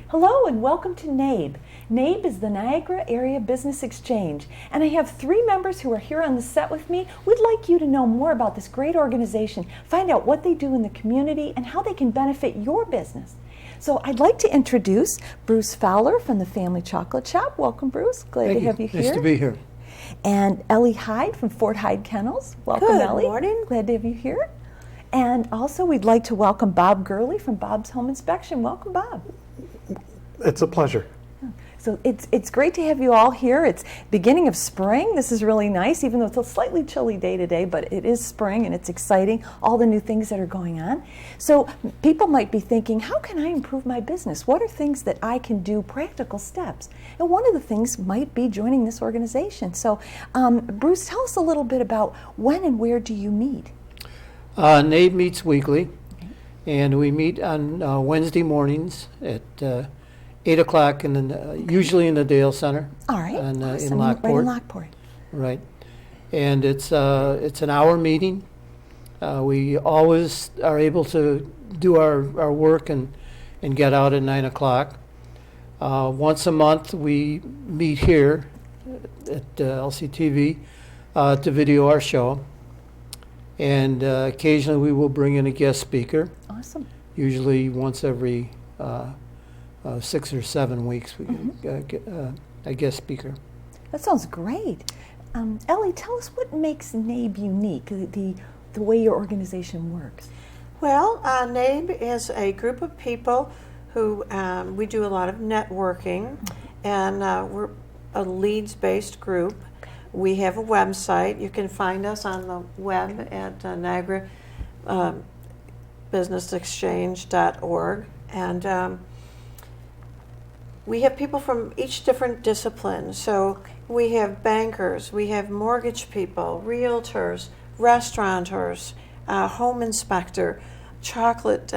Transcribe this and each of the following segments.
Hello and welcome to NABE. NABE is the Niagara Area Business Exchange, and I have 3 members who are here on the set with me. We'd like you to know more about this great organization, find out what they do in the community, and how they can benefit your business. So I'd like to introduce Bruce Fowler from the Family Chocolate Shop. Welcome, Bruce. Glad to have you here. Nice to be here. And Ellie Hyde from Fort Hyde Kennels. Welcome, Ellie. Good morning. Glad to have you here. And also we'd like to welcome Bob Gurley from Bob's Home Inspection. Welcome, Bob. It's a pleasure. So it's great to have you all here. It's beginning of spring. This is really nice, even though it's a slightly chilly day today, but it is spring and it's exciting, all the new things that are going on. So people might be thinking, how can I improve my business? What are things that I can do, practical steps? And one of the things might be joining this organization. So Bruce, tell us a little bit about when and where do you meet? NABE meets weekly, and we meet on Wednesday mornings at 8 o'clock, usually in the Dale Center. All right, In awesome. Lockport. Right in Lockport. Right. And it's an hour meeting. We always are able to do our work and get out at 9 o'clock. Once a month, we meet here at LCTV to video our show. And occasionally we will bring in a guest speaker. Awesome. Usually once every 6 or 7 weeks we get a guest speaker. That sounds great. Ellie, tell us what makes NABE unique, the way your organization works. Well, NABE is a group of people who we do a lot of networking, and we're a leads-based group. We have a website. You can find us on the web at Niagara businessexchange.org, and we have people from each different discipline. So we have bankers, we have mortgage people, realtors, restaurateurs, home inspector, chocolate,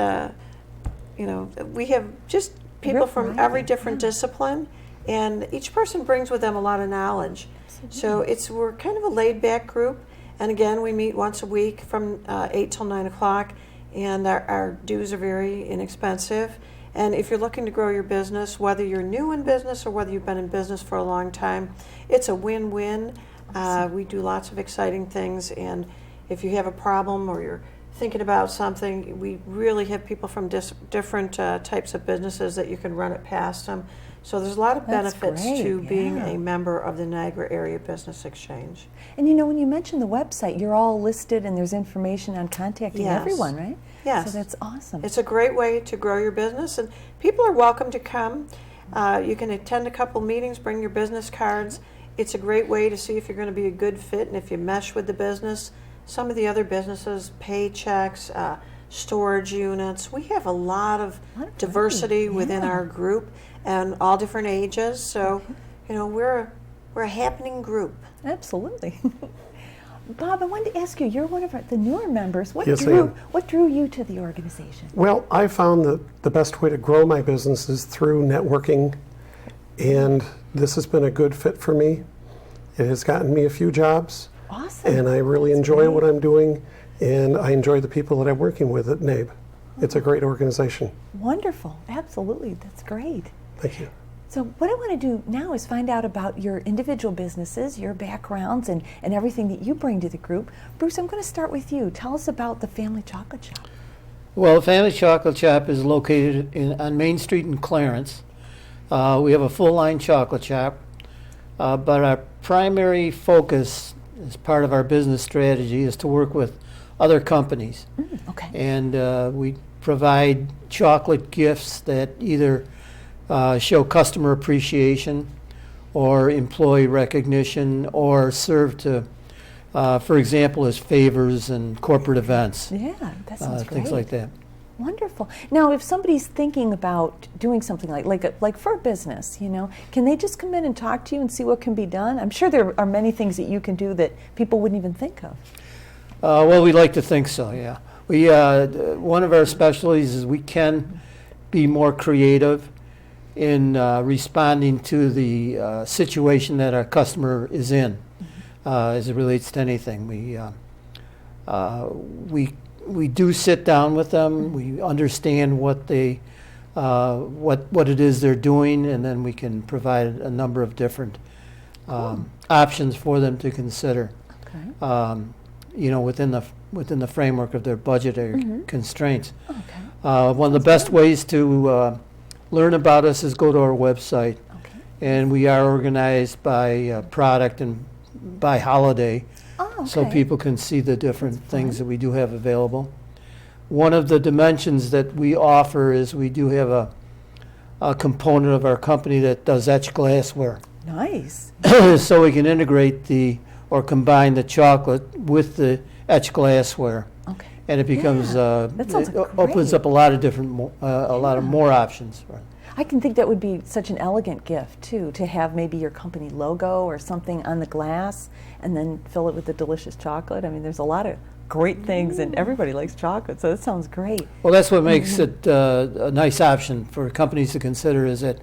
we have just people from every different discipline, and each person brings with them a lot of knowledge. So we're kind of a laid-back group, and again, we meet once a week from 8 till 9 o'clock, and our dues are very inexpensive. And if you're looking to grow your business, whether you're new in business or whether you've been in business for a long time, it's a win-win. We do lots of exciting things, and if you have a problem or you're thinking about something, we really have people from different types of businesses that you can run it past them. So there's a lot of benefits to being a member of the Niagara Area Business Exchange. And when you mentioned the website, you're all listed and there's information on contacting everyone, right? Yes. So that's awesome. It's a great way to grow your business, and people are welcome to come. You can attend a couple meetings, bring your business cards. It's a great way to see if you're going to be a good fit and if you mesh with the business. Some of the other businesses, paychecks, storage units. We have a lot of diversity within our group and all different ages. So, we're a happening group. Absolutely. Bob, I wanted to ask you, you're one of the newer members. What Yes, I am. What drew you to the organization? Well, I found that the best way to grow my business is through networking, and this has been a good fit for me. It has gotten me a few jobs. Awesome. And I really enjoy what I'm doing, and I enjoy the people that I'm working with at NABE. It's a great organization. Wonderful. Absolutely. That's great. Thank you. So what I want to do now is find out about your individual businesses, your backgrounds, and everything that you bring to the group. Bruce, I'm going to start with you. Tell us about the Family Chocolate Shop. Well, the Family Chocolate Shop is located on Main Street in Clarence. We have a full-line chocolate shop, but our primary focus as part of our business strategy is to work with other companies. Okay. And we provide chocolate gifts that either show customer appreciation or employee recognition or serve to, for example, as favors and corporate events. Yeah, that sounds great. Things like that. Wonderful. Now, if somebody's thinking about doing something like for a business, can they just come in and talk to you and see what can be done? I'm sure there are many things that you can do that people wouldn't even think of. Well, we like to think so, yeah. We one of our specialties is we can be more creative in responding to the situation that our customer is in as it relates to anything. We do sit down with them. We understand what they what it is they're doing, and then we can provide a number of different options for them to consider. Okay. Within the framework of their budgetary constraints. Okay. One of the best ways to learn about us is go to our website, Okay. and we are organized by product and by holiday, Oh, okay. so people can see the different That's things fun. that we do have available. One of the dimensions that we offer is we do have a component of our company that does etched glassware. Nice. So we can integrate or combine the chocolate with the etched glassware. Okay. And it becomes, that sounds it opens great. up a lot of different, a lot of more options. Right. I can think that would be such an elegant gift too, to have maybe your company logo or something on the glass, and then fill it with the delicious chocolate. I mean, there's a lot of great things, and everybody likes chocolate, so that sounds great. Well, that's what makes it a nice option for companies to consider, is that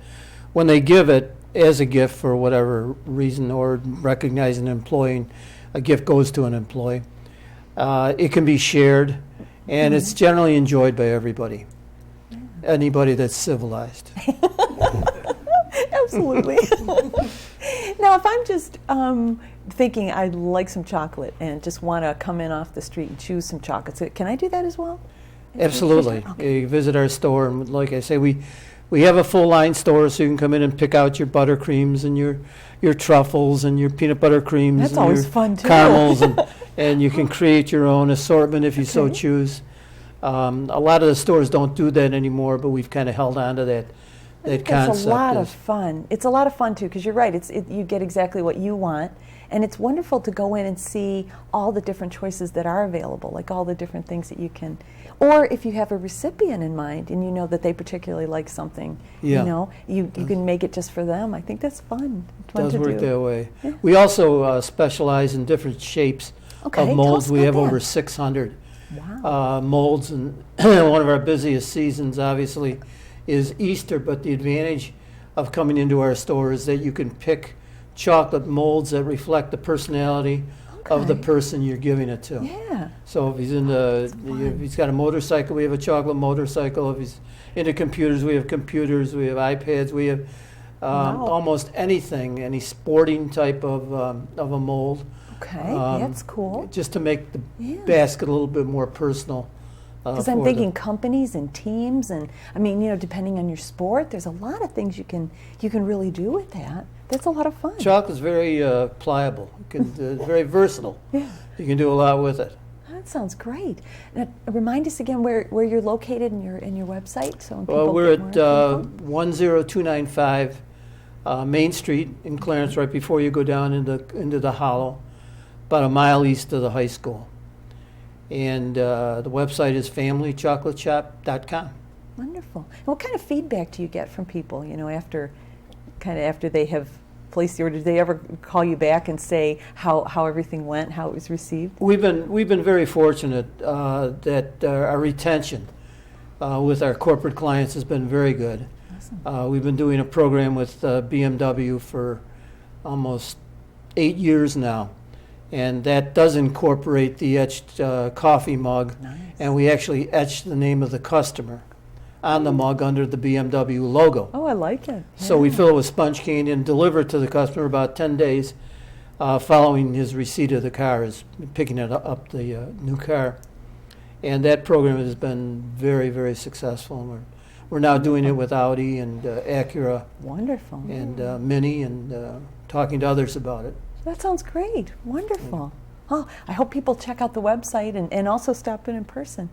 when they give it as a gift for whatever reason, or recognize an employee, a gift goes to an employee, it can be shared, and it's generally enjoyed by everybody. Anybody that's civilized. Absolutely. Now, if I'm just thinking I'd like some chocolate and just want to come in off the street and choose some chocolates, can I do that as well? Absolutely. Okay. You visit our store, and like I say, we have a full line store, so you can come in and pick out your buttercreams and your truffles and your peanut butter creams. That's and always your fun, too. Caramels, and you can create your own assortment if you so Okay. choose. A lot of the stores don't do that anymore, but we've kind of held on to that concept. It's a lot of fun. It's a lot of fun too, because you're right. You get exactly what you want, and it's wonderful to go in and see all the different choices that are available, like all the different things that you can. Or if you have a recipient in mind and you know that they particularly like something, Yeah. you can make it just for them. I think that's fun. It's fun does to work do. that way. Yeah. We also specialize in different shapes Okay, of tell molds. us We about have over that. 600 Wow. molds, and one of our busiest seasons, obviously, is Easter. But the advantage of coming into our store is that you can pick chocolate molds that reflect the personality of the Okay. person you're giving it to. Yeah. So if he's if he's got a motorcycle, we have a chocolate motorcycle. If he's into computers, we have computers. We have iPads. We have Wow. almost anything, any sporting type of a mold. Okay, Um, that's cool. Just to make the Yeah. basket a little bit more personal. Because I'm thinking companies and teams, and I mean, depending on your sport, there's a lot of things you can really do with that. That's a lot of fun. Chocolate's very pliable. Very versatile. Yeah. You can do a lot with it. That sounds great. Now, remind us again where you're located in your website, so when Well, people we're get at more info. 10295 Main Street in Clarence, right before you go down into the Hollow, about a mile east of the high school. And the website is familychocolateshop.com. Wonderful. And what kind of feedback do you get from people? After they have placed the order, do they ever call you back and say how everything went, how it was received? We've been very fortunate that our retention with our corporate clients has been very good. Awesome. We've been doing a program with BMW for almost 8 years now, and that does incorporate the etched coffee mug, Nice. and we actually etched the name of the customer on the mug under the BMW logo. Oh, I like it. So we Yeah. fill it with sponge cane and deliver it to the customer about 10 days following his receipt of the car, is picking it up, the new car. And that program has been very, very successful. And we're now doing it with Audi and Acura Wonderful. and Mini, and talking to others about it. That sounds great. Wonderful. Oh, I hope people check out the website and also stop in person.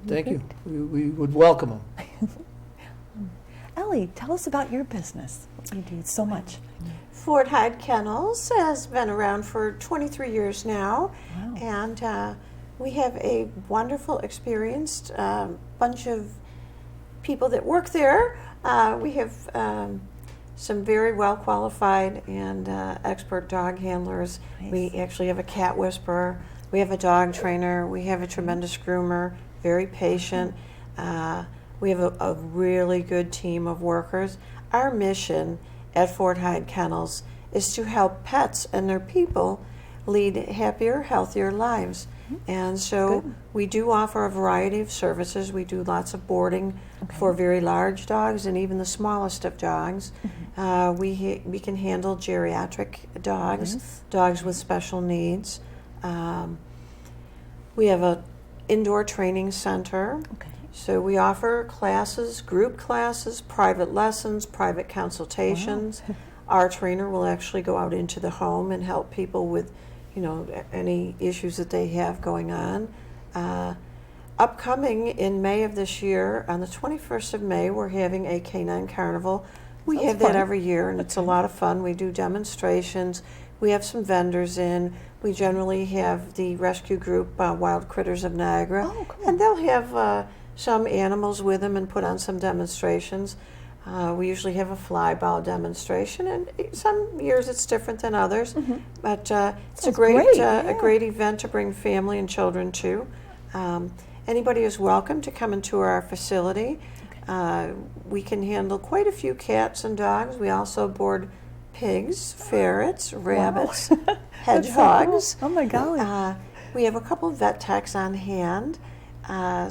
Thank you. We would welcome them. Ellie, tell us about your business. What you do so much. Fort Hyde Kennels has been around for 23 years now, Wow. and we have a wonderful, experienced bunch of people that work there. We have some very well qualified and expert dog handlers. Nice. We actually have a cat whisperer. We have a dog trainer. We have a tremendous groomer, very patient. We have a really good team of workers. Our mission at Fort Hyde Kennels is to help pets and their people lead happier, healthier lives. And so Good. we do offer a variety of services. We do lots of boarding for very large dogs and even the smallest of dogs. We can handle geriatric dogs, Yes. dogs with special needs. We have a indoor training center. Okay. So we offer classes, group classes, private lessons, private consultations. Our trainer will actually go out into the home and help people with, any issues that they have going on. Upcoming in May of this year, on the 21st of May, we're having a canine carnival. We Sounds have that fun. every year, and it's a lot of fun. We do demonstrations. We have some vendors in. We generally have the rescue group, Wild Critters of Niagara, Oh, cool. and they'll have some animals with them and put on some demonstrations. We usually have a fly ball demonstration, and some years it's different than others. But it's a Sounds great, great, a yeah. great event to bring family and children to. Anybody is welcome to come into our facility. We can handle quite a few cats and dogs. We also board pigs, ferrets, rabbits, That's so hedgehogs. cool. Oh my golly. We have a couple of vet techs on hand.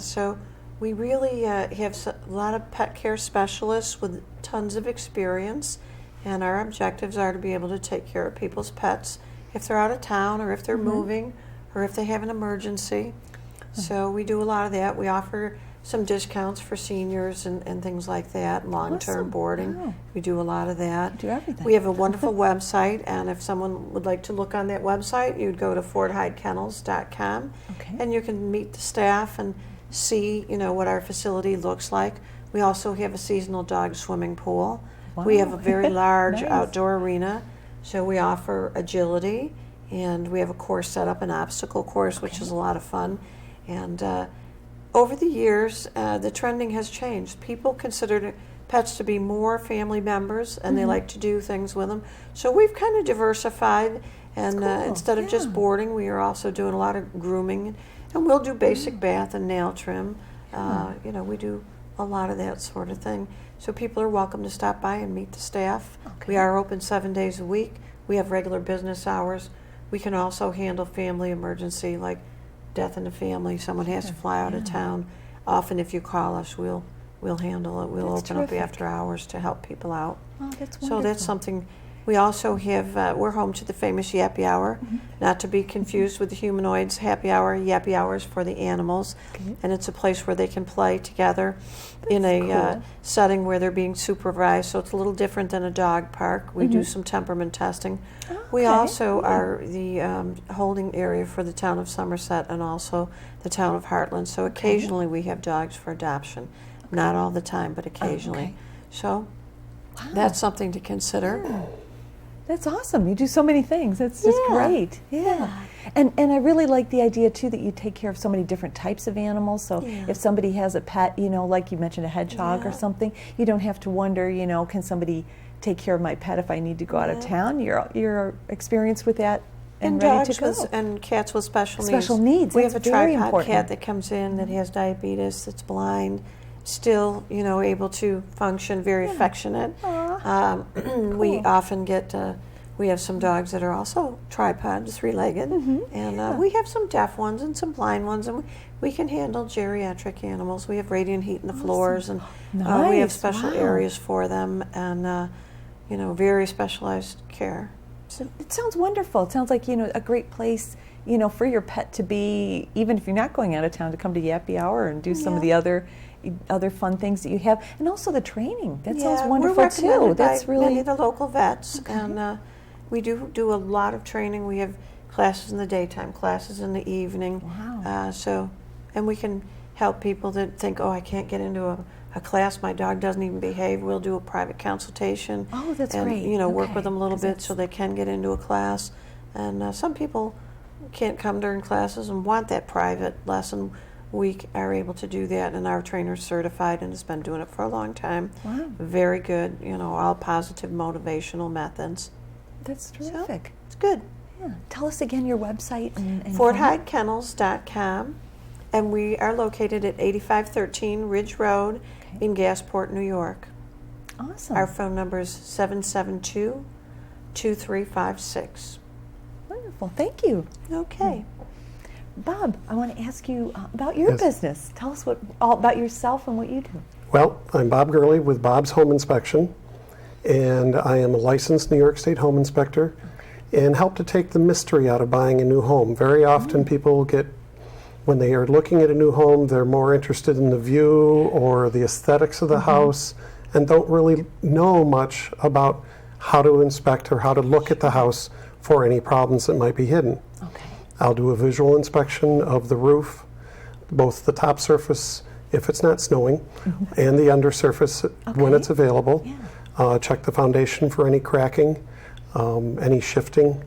So we really have a lot of pet care specialists with tons of experience, and our objectives are to be able to take care of people's pets if they're out of town or if they're moving or if they have an emergency. So we do a lot of that. We offer some discounts for seniors and things like that, long-term Awesome. boarding. Wow. We do a lot of that. You do everything. We have a wonderful website, and if someone would like to look on that website, you'd go to forthydekennels.com, Okay. and you can meet the staff and see, what our facility looks like. We also have a seasonal dog swimming pool. We have a Wow. very large Nice. outdoor arena, so we offer agility, and we have a course set up, an obstacle course, which is a lot of fun. And over the years, the trending has changed. People consider pets to be more family members, and they like to do things with them. So we've kind of diversified, and cool. instead of just Yeah. boarding, we are also doing a lot of grooming, and we'll do basic bath and nail trim. We do a lot of that sort of thing. So people are welcome to stop by and meet the staff. Okay. We are open 7 days a week. We have regular business hours. We can also handle family emergency, like death in the family, someone has to fly out of town. Often if you call us, we'll handle it. We'll That's open terrific. up after hours to help people out. Oh, that's So wonderful. that's something. We also have, we're home to the famous Yappy Hour, not to be confused with the humanoids. Happy Hour, Yappy Hours for the animals. Okay. And it's a place where they can play together in a cool. setting where they're being supervised. So it's a little different than a dog park. We do some temperament testing. We Okay. also are the holding area for the town of Somerset and also the town of Heartland. So occasionally we have dogs for adoption. Not all the time, but occasionally. okay. So Wow. that's something to consider. That's awesome. You do so many things. That's just Yeah. great. Yeah. And I really like the idea too that you take care of so many different types of animals. So Yeah. if somebody has a pet, like you mentioned a hedgehog or Yeah. something, you don't have to wonder, can somebody take care of my pet if I need to go out of Yeah. town? You're experienced with that and, And ready dogs to go. and cats with special needs. Special needs, We that's have a very tripod important. cat that comes in that has diabetes, that's blind, still, able to function, very affectionate. Aw, We often get, we have some dogs that are also tripod, three-legged, and we have some deaf ones and some blind ones, and we can handle geriatric animals. We have radiant heat in the floors, and we have Nice, special wow. areas for them, and very specialized care. So, It sounds wonderful. It sounds like, a great place, for your pet to be, even if you're not going out of town, to come to Yappy Hour and do some of the other fun things that you have. And also the training. That sounds we're wonderful too. recommended That's by many really of the local vets, and we do a lot of training. We have classes in the daytime, classes in the evening. Wow. And we can help people that think, oh, I can't get into a class. My dog doesn't even behave. We'll do a private consultation. Oh, that's and, great. work Okay, with them a little 'cause bit that's- so they can get into a class. And some people can't come during classes and want that private lesson. We are able to do that, and our trainer's certified and has been doing it for a long time. Wow. Very good, all positive motivational methods. That's terrific. It's good. Yeah. Tell us again your website and FortHydeKennels.com, and we are located at 8513 Ridge Road Okay. in Gasport, New York. Awesome. Our phone number is 772-2356. Wonderful. Thank you. Okay. Bob, I want to ask you about your business. Tell us all about yourself and what you do. Well, I'm Bob Gurley with Bob's Home Inspection, and I am a licensed New York State home inspector and help to take the mystery out of buying a new home. Very often people when they are looking at a new home, they're more interested in the view or the aesthetics of the house and don't really know much about how to inspect or how to look at the house for any problems that might be hidden. Okay. I'll do a visual inspection of the roof, both the top surface if it's not snowing and the undersurface when it's available. Yeah. Check the foundation for any cracking, any shifting.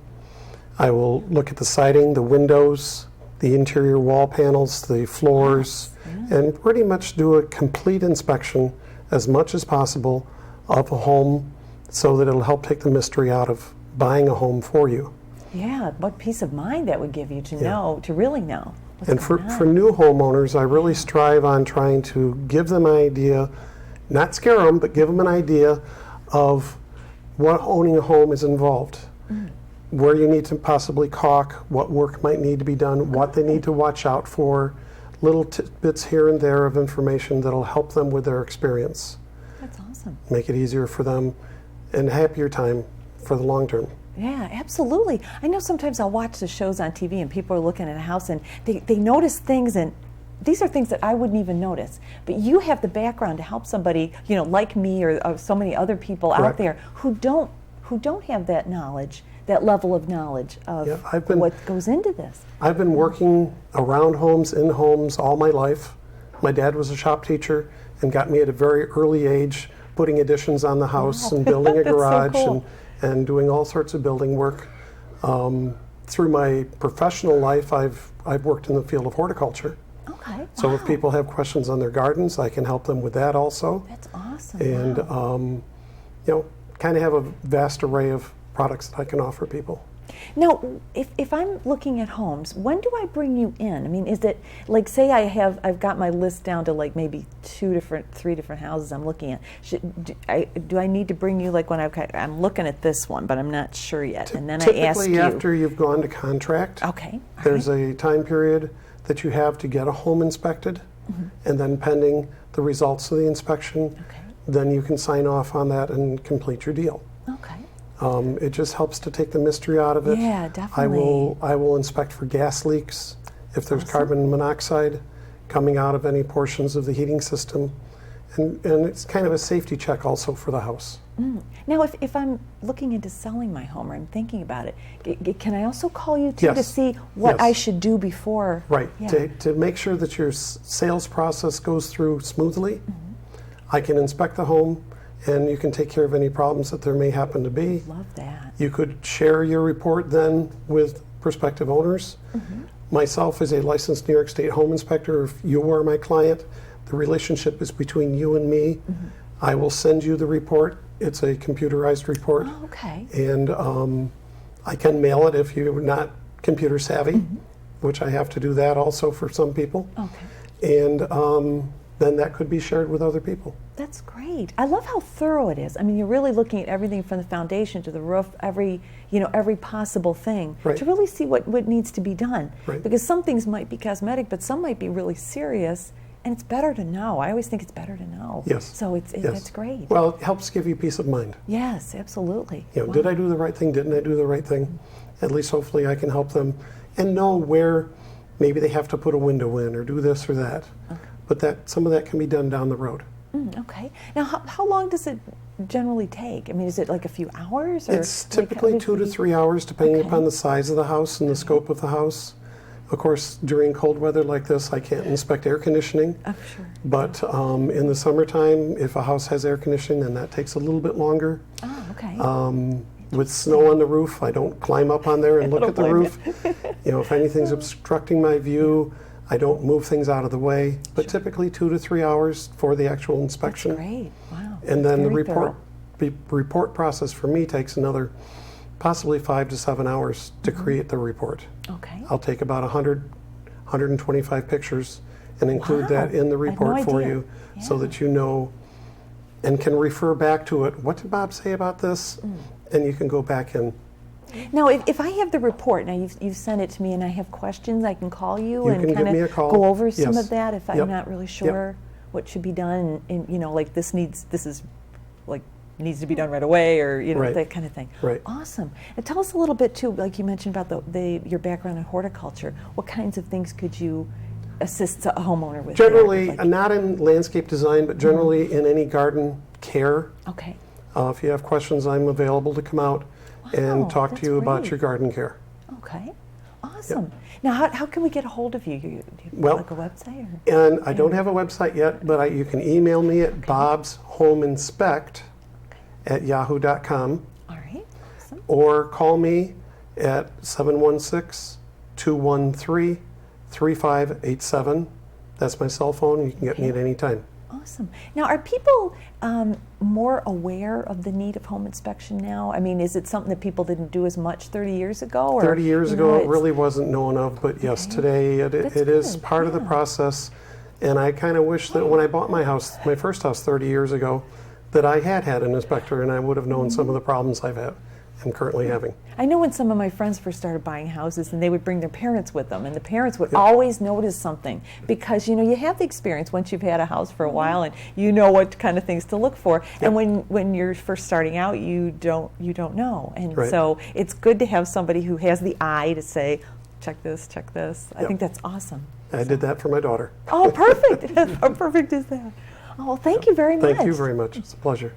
I will look at the siding, the windows, the interior wall panels, the floors, and pretty much do a complete inspection as much as possible of a home so that it'll help take the mystery out of buying a home for you. Yeah, what peace of mind that would give you to know, to really know what's And going on. for new homeowners, I really strive on trying to give them an idea, not scare them, but give them an idea of what owning a home is involved. Where you need to possibly caulk, what work might need to be done, what they need to watch out for, little tidbits here and there of information that'll help them with their experience. That's awesome. Make it easier for them and a happier time for the long term. Yeah, absolutely. I know sometimes I'll watch the shows on TV and people are looking at a house and they notice things, and these are things that I wouldn't even notice. But you have the background to help somebody, like me or so many other people out Correct. there who don't have that knowledge, that level of knowledge of what goes into this. I've been working around homes, in homes, all my life. My dad was a shop teacher and got me at a very early age putting additions on the house and building a That's so garage cool. and doing all sorts of building work. Through my professional life, I've worked in the field of horticulture. Okay. So wow. if people have questions on their gardens, I can help them with that also. That's awesome. And wow. kind of have a vast array of products that I can offer people. Now, if I'm looking at homes, when do I bring you in? I mean, is it like, say I've got my list down to like maybe 3 different houses I'm looking at. Do I need to bring you like when I'm looking at this one, but I'm not sure yet, and then I ask you? Typically after you've gone to contract, Okay. all there's right. a time period that you have to get a home inspected, and then pending the results of the inspection, Okay. then you can sign off on that and complete your deal. Okay. It just helps to take the mystery out of it. Yeah, I definitely. will inspect for gas leaks, if there's Awesome. carbon monoxide coming out of any portions of the heating system, and it's kind of a safety check also for the house. Now, if I'm looking into selling my home or I'm thinking about it, can I also call you too to Yes. see what Yes. I should do before? Right. Yeah. To make sure that your sales process goes through smoothly, I can inspect the home and you can take care of any problems that there may happen to be. Love that. You could share your report then with prospective owners. Myself as a licensed New York State home inspector, if you are my client, the relationship is between you and me. I will send you the report. It's a computerized report. Oh, okay. And I can mail it if you're not computer savvy, which I have to do that also for some people. Okay. And then that could be shared with other people. That's great. I love how thorough it is. I mean, you're really looking at everything from the foundation to the roof, every possible thing, Right. to really see what needs to be done. Right. Because some things might be cosmetic, but some might be really serious, and it's better to know. I always think it's better to know. Yes. So Yes. that's great. Well, it helps give you peace of mind. Yes, absolutely. Wow. Did I do the right thing? Didn't I do the right thing? At least hopefully I can help them and know where maybe they have to put a window in or do this or that. But some of that can be done down the road. Okay. Now, how long does it generally take? I mean, is it like a few hours? Or It's typically 2 to 3 hours, depending Okay. upon the size of the house and the scope of the house. Of course, during cold weather like this, I can't inspect air conditioning. Oh, sure. But in the summertime, if a house has air conditioning, then that takes a little bit longer. Oh, okay. With snow on the roof, I don't climb up on there and look don't at the blame roof. If anything's obstructing my view, I don't move things out of the way. But typically 2 to 3 hours for the actual That's inspection. great. Wow. And then the Very report process for me takes another possibly 5 to 7 hours to create the report. thorough. Okay. I'll take about 125 pictures and include Wow. that in the I had report no for idea. you so Yeah. that you know and can refer back to it. What did Bob say about this? And you can go back and Now, if I have the report, now you've sent it to me and I have questions, I can call you, You and can kind give me a of call. go over some Yes. of that if Yep. I'm not really sure what should be done, and like this is like needs to be done right away, or Right. that kind of thing. Right. Awesome. And tell us a little bit too, like you mentioned about your background in horticulture. What kinds of things could you assist a homeowner with? Generally, there? Like- not in landscape design, but generally in any garden care. okay. If you have questions, I'm available to come out Wow, and talk to that's you about great. your garden care. Okay. Awesome. Now, how can we get a hold of you? Do you have Well, like a website? Or? And I don't have a website yet, but you can email me at bobshomeinspect@yahoo.com, All right. Awesome. or call me at 716-213-3587. That's my cell phone. You can get me at any time. Awesome. Now, are people more aware of the need of home inspection now? I mean, is it something that people didn't do as much 30 years ago? Or, 30 years ago, it it's- really wasn't known of, but yes, Okay. today That's it is good, part of the yeah. process. And I kind of wish that when I bought my house, my first house 30 years ago, that I had an inspector and I would have known some of the problems I'm currently having. I know when some of my friends first started buying houses, and they would bring their parents with them, and the parents would always notice something, because you have the experience once you've had a house for a while, and you know what kind of things to look for. And when you're first starting out, you don't know, and Right. so it's good to have somebody who has the eye to say, check this, check this. I think that's awesome. I did that for my daughter. Oh, perfect! How perfect is that? Oh, thank you very much. Thank you very much. It's a pleasure.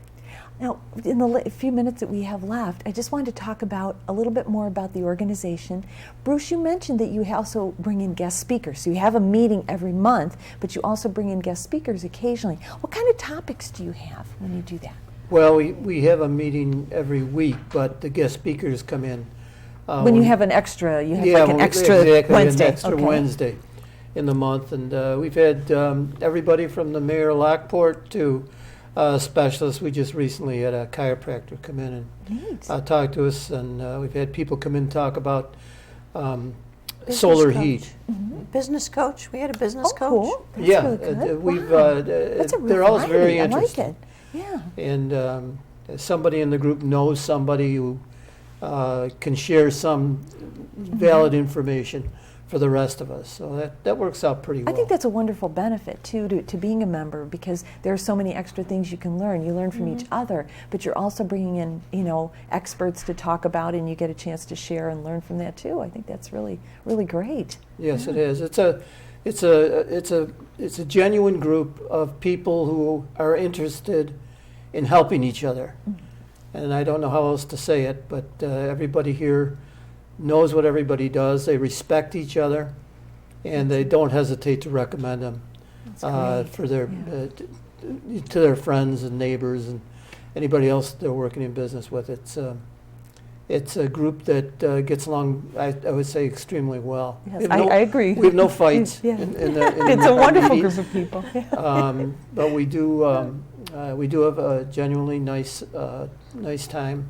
Now, in the few minutes that we have left, I just wanted to talk about a little bit more about the organization. Bruce, you mentioned that you also bring in guest speakers. So you have a meeting every month, but you also bring in guest speakers occasionally. What kind of topics do you have when you do that? Well, we have a meeting every week, but the guest speakers come in. When you have an extra, you have like an when we- extra exactly, Wednesday. An extra Okay. Wednesday in the month, and we've had everybody from the mayor of Lockport to specialists. We just recently had a chiropractor come in Neat. and talk to us, and we've had people come in and talk about Business solar coach. heat. Business coach. We had a business Oh, coach. cool. That's Yeah, really good. we've Wow. That's a real they're always very variety. I like interesting. it. Yeah. And somebody in the group knows somebody who can share some valid information for the rest of us. So that works out pretty well. I think that's a wonderful benefit too to being a member, because there are so many extra things you can learn. You learn from each other, but you're also bringing in experts to talk about, and you get a chance to share and learn from that too. I think that's really great. Yes, it is. It's a genuine group of people who are interested in helping each other. And I don't know how else to say it, but everybody here knows what everybody does. They respect each other, and they don't hesitate to recommend them great. for their to their friends and neighbors and anybody else they're working in business with. It's a group that gets along, I would say, extremely well. Yes, We have no- I agree. We have no fights. Yeah. in the It's a wonderful meetings. group of people. But we do have a genuinely nice time,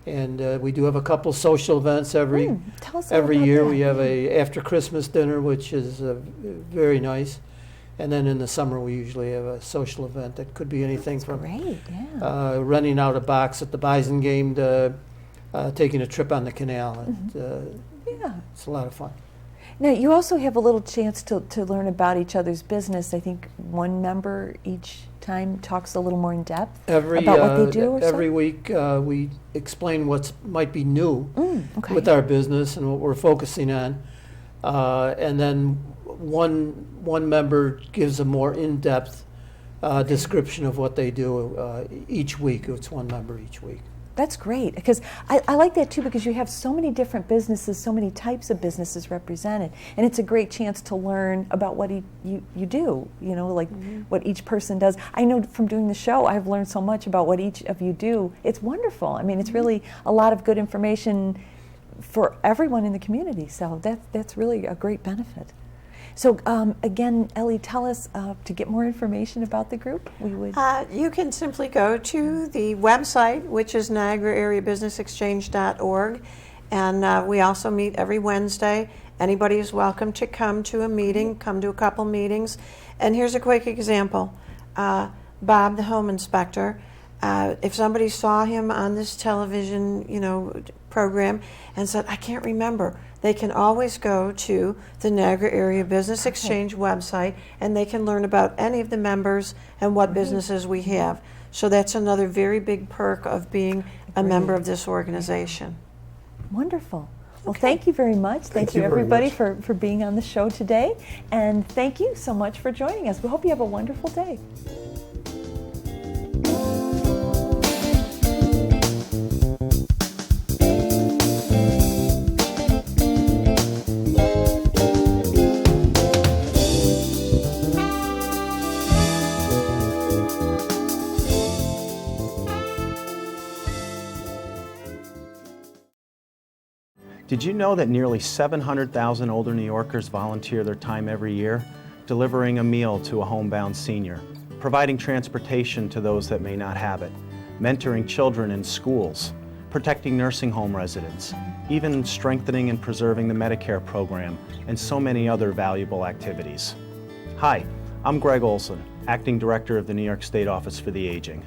and we do have a couple social events every Tell us all about year. that. We have a after Christmas dinner, which is very nice, and then in the summer we usually have a social event that could be anything from Great, yeah. renting out a box at the Bison game to taking a trip on the canal. Yeah. It's a lot of fun. Now, you also have a little chance to learn about each other's business. I think one member each time talks a little more in depth about what they do or every week we explain what might be new okay. with our business and what we're focusing on, and then one member gives a more in-depth description of what they do each week. It's one member each week. That's great, because I like that too, because you have so many different businesses, so many types of businesses represented, and it's a great chance to learn about what you do, like what each person does. I know from doing the show, I've learned so much about what each of you do. It's wonderful. I mean, it's really a lot of good information for everyone in the community, so that's really a great benefit. So again, Ellie, tell us to get more information about the group. We would. You can simply go to the website, which is NiagaraAreaBusinessExchange.org, and we also meet every Wednesday. Anybody is welcome to come to a meeting, come to a couple meetings. And here's a quick example. Bob, the home inspector, if somebody saw him on this television, program and said, I can't remember, they can always go to the Niagara Area Business Exchange website and they can learn about any of the members and what businesses we have. So that's another very big perk of being a member of this organization. Wonderful. Well, thank you very much. Thank you, everybody, for being on the show today. And thank you so much for joining us. We hope you have a wonderful day. Did you know that nearly 700,000 older New Yorkers volunteer their time every year, delivering a meal to a homebound senior, providing transportation to those that may not have it, mentoring children in schools, protecting nursing home residents, even strengthening and preserving the Medicare program, and so many other valuable activities? Hi, I'm Greg Olson, Acting Director of the New York State Office for the Aging.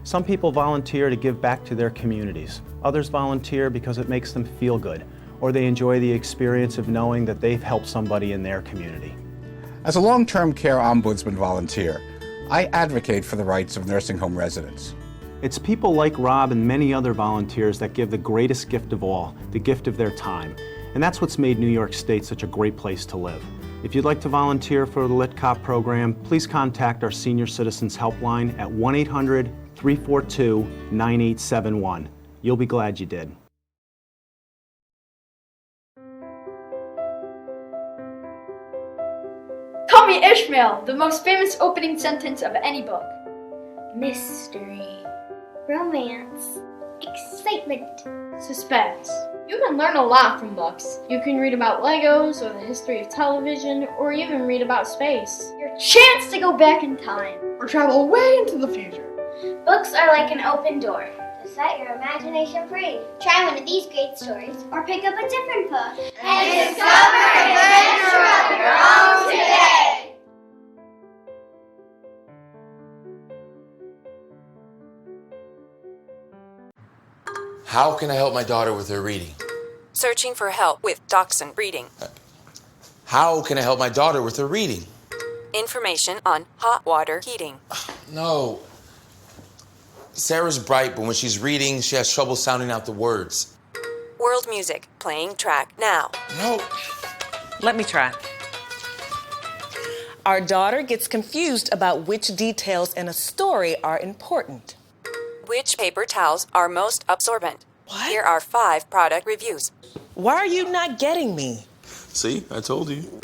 Some people volunteer to give back to their communities. Others volunteer because it makes them feel good, or they enjoy the experience of knowing that they've helped somebody in their community. As a long-term care ombudsman volunteer, I advocate for the rights of nursing home residents. It's people like Rob and many other volunteers that give the greatest gift of all, the gift of their time. And that's what's made New York State such a great place to live. If you'd like to volunteer for the Lit Cop program, please contact our Senior Citizens Helpline at 1-800-342-9871. You'll be glad you did. Call me Ishmael, the most famous opening sentence of any book. Mystery, romance, excitement, Suspense. You can learn a lot from books. You can read about Legos, or the history of television, or even read about space. your chance to go back in time. Or travel way into the future. Books are like an open door to set your imagination free. Try one of these great stories or pick up a different book and discover an adventure of your own today. How can I help my daughter with her reading? Searching for help with Dachshund Reading. How can I help my daughter with her reading? Information on hot water heating. No. Sarah's bright, but when she's reading, she has trouble sounding out the words. World music, playing track now. No. Let me try. Our daughter gets confused about which details in a story are important. Which paper towels are most absorbent? What? Here are 5 product reviews. Why are you not getting me? See, I told you.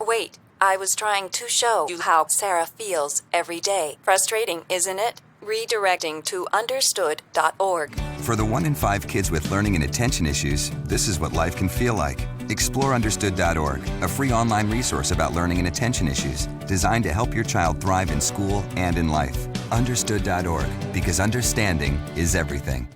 Wait, I was trying to show you how Sarah feels every day. Frustrating, isn't it? Redirecting to understood.org. For the 1 in 5 kids with learning and attention issues, this is what life can feel like. Explore understood.org, a free online resource about learning and attention issues, designed to help your child thrive in school and in life. Understood.org, because understanding is everything.